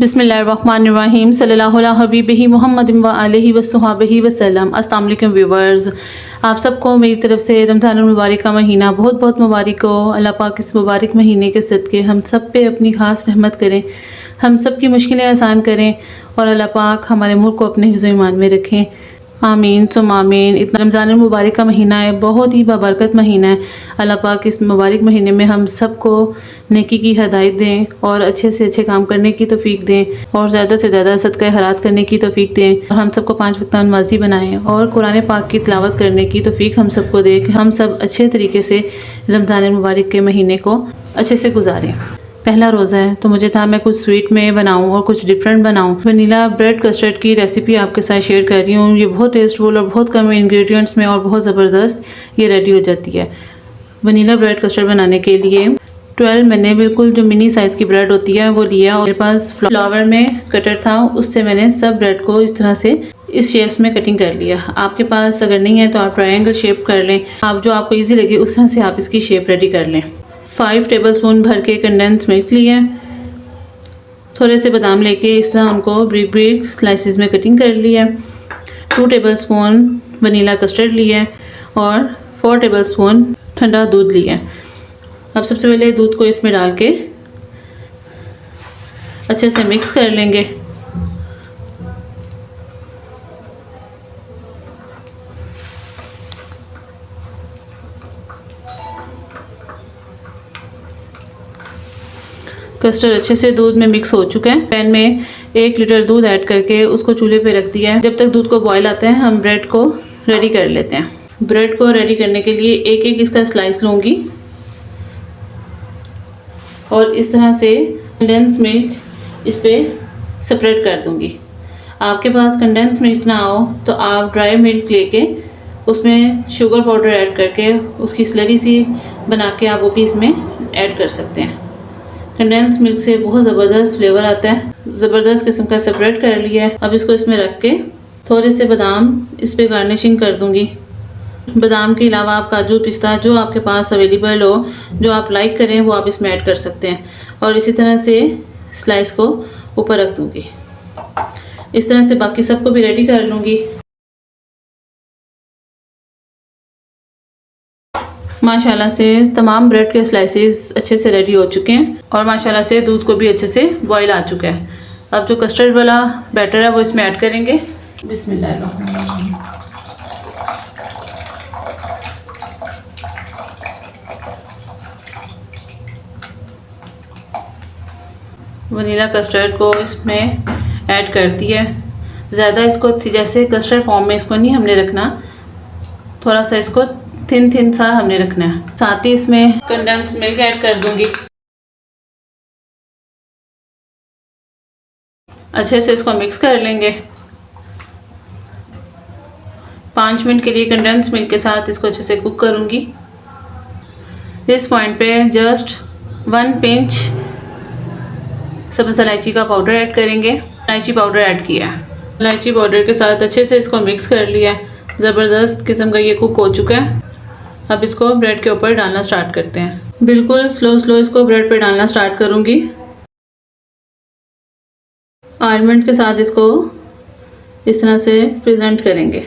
बिस्मिल्लाहिर्रहमानिर्रहीम सल्लल्लाहु अला हबीबिही मुहम्मद व आलिहि व सहाबिही वसल्लम। अस्सलाम वालेकुम व्यूअर्स, आप सबको मेरी तरफ से रमज़ान मुबारक का महीना बहुत बहुत मुबारक हो। अल्लाह पाक इस मुबारक महीने के सदक़े हम सब पे अपनी ख़ास रहमत करें, हम सब की मुश्किलें आसान करें और अल्लाह पाक हमारे मुल्क को अपने हिफ़्ज़ ईमान में रखें। आमीन सुम आमीन। इतना रमज़ान मुबारक का महीना है, बहुत ही बाबरकत महीना है। अल्लाह पाक इस मुबारक महीने में हम सबको नेकी की हदायत दें और अच्छे से अच्छे काम करने की तौफीक दें और ज़्यादा से ज़्यादा सदका खैरात करने की तौफीक दें और हम सबको 5 वक्त नमाज़ी बनाएं और कुरान पाक की तिलावत करने की तौफीक हम सबको दें कि हम सब अच्छे तरीके से रमज़ान मुबारक के महीने को अच्छे से गुजारें। पहला रोज़ा है तो मुझे था मैं कुछ स्वीट में बनाऊं और कुछ डिफरेंट बनाऊं। वनीला ब्रेड कस्टर्ड की रेसिपी आपके साथ शेयर कर रही हूँ। ये बहुत टेस्टफुल और बहुत कम इंग्रेडिएंट्स में और बहुत ज़बरदस्त ये रेडी हो जाती है। वनीला ब्रेड कस्टर्ड बनाने के लिए 12 मैंने बिल्कुल जो मिनी साइज़ की ब्रेड होती है वो लिया और मेरे पास फ्लावर में कटर था, उससे मैंने सब ब्रेड को इस तरह से इस शेप्स में कटिंग कर लिया। आपके पास अगर नहीं है तो आप ट्रायंगल शेप कर लें, आप जो आपको ईजी लगे उस तरह से आप इसकी शेप रेडी कर लें। 5 टेबलस्पून भर के कंडेंस मिल्क लिया, थोड़े से बादाम लेके इस तरह उनको ब्रिक ब्रिक स्लाइसिस में कटिंग कर लिया। 2 टेबलस्पून वनीला कस्टर्ड लिया और 4 टेबलस्पून ठंडा दूध लिया। अब सबसे पहले दूध को इसमें डाल के अच्छे से मिक्स कर लेंगे। कस्टर्ड अच्छे से दूध में मिक्स हो चुका है। पैन में 1 लीटर दूध ऐड करके उसको चूल्हे पे रख दिया है। जब तक दूध को बॉयल आता है हम ब्रेड को रेडी कर लेते हैं। ब्रेड को रेडी करने के लिए एक एक इसका स्लाइस लूँगी और इस तरह से कंडेंस मिल्क इस पर सेपरेट कर दूँगी। आपके पास कंडेंस मिल्क ना हो तो आप ड्राई मिल्क लेके उसमें शुगर पाउडर ऐड करके उसकी स्लरी सी बना के आप वो भी इसमें ऐड कर सकते हैं। कंडेंस मिल्क से बहुत ज़बरदस्त फ्लेवर आता है। ज़बरदस्त किस्म का सेपरेट कर लिया है। अब इसको इसमें रख के थोड़े से बादाम इस पे गार्निशिंग कर दूंगी। बादाम के अलावा आप काजू पिस्ता जो आपके पास अवेलेबल हो, जो आप लाइक करें वो आप इसमें ऐड कर सकते हैं और इसी तरह से स्लाइस को ऊपर रख दूंगी। इस तरह से बाकी सबको भी रेडी कर लूँगी। माशाल्लाह से तमाम ब्रेड के स्लाइसेस अच्छे से रेडी हो चुके हैं और माशाल्लाह से दूध को भी अच्छे से बॉईल आ चुका है। अब जो कस्टर्ड वाला बैटर है वो इसमें ऐड करेंगे। बिस्मिल्लाह। वनीला कस्टर्ड को इसमें ऐड कर दिया। ज़्यादा इसको जैसे कस्टर्ड फॉर्म में इसको नहीं हमने रखना, थोड़ा सा इसको थिन सा हमने रखना है। साथ ही इसमें कंडेंस मिल्क ऐड कर दूंगी। अच्छे से इसको मिक्स कर लेंगे। 5 मिनट के लिए कंडेंस मिल्क के साथ इसको अच्छे से कुक करूंगी। इस पॉइंट पे जस्ट 1 पिंच सब्ज़ इलायची का पाउडर ऐड करेंगे। इलायची पाउडर ऐड किया। इलायची पाउडर के साथ अच्छे से इसको मिक्स कर लिया। ज़बरदस्त किस्म का ये कुक हो चुका है। अब इसको ब्रेड के ऊपर डालना स्टार्ट करते हैं। बिल्कुल स्लो इसको ब्रेड पे डालना स्टार्ट करूँगी। आलमंड के साथ इसको इस तरह से प्रेजेंट करेंगे।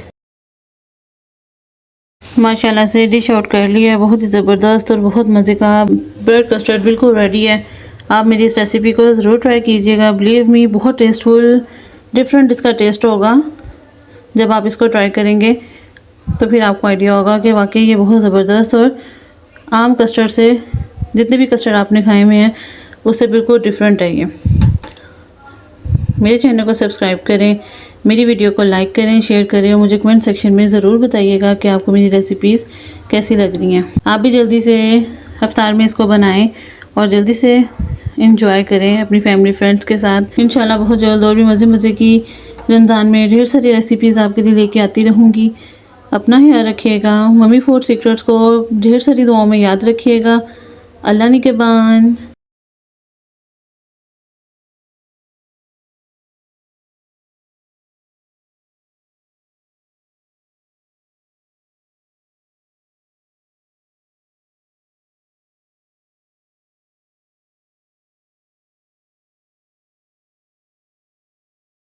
माशाल्लाह से डिश आउट कर लिया। बहुत ही ज़बरदस्त और बहुत मज़े का ब्रेड कस्टर्ड बिल्कुल रेडी है। आप मेरी इस रेसिपी को ज़रूर ट्राई कीजिएगा। बिलीव मी बहुत टेस्टफुल डिफरेंट इसका टेस्ट होगा। जब आप इसको ट्राई करेंगे तो फिर आपको आइडिया होगा कि वाकई ये बहुत ज़बरदस्त और आम कस्टर्ड से जितने भी कस्टर्ड आपने खाए हुए हैं उससे बिल्कुल डिफरेंट है। ये मेरे चैनल को सब्सक्राइब करें, मेरी वीडियो को लाइक करें, शेयर करें और मुझे कमेंट सेक्शन में ज़रूर बताइएगा कि आपको मेरी रेसिपीज़ कैसी लग रही हैं। आप भी जल्दी से इफ्तार में इसको बनाएं और जल्दी से इंजॉय करें अपनी फैमिली फ्रेंड्स के साथ। इंशाल्लाह बहुत जल्द और भी मज़े की रमज़ान में ढेर सारी रेसिपीज़ आपके लिए लेके आती रहूँगी। अपना ख्याल रखिएगा। मम्मी फूड सीक्रेट्स को ढेर सारी दुआओं में याद रखिएगा। अल्लाह निगहबान।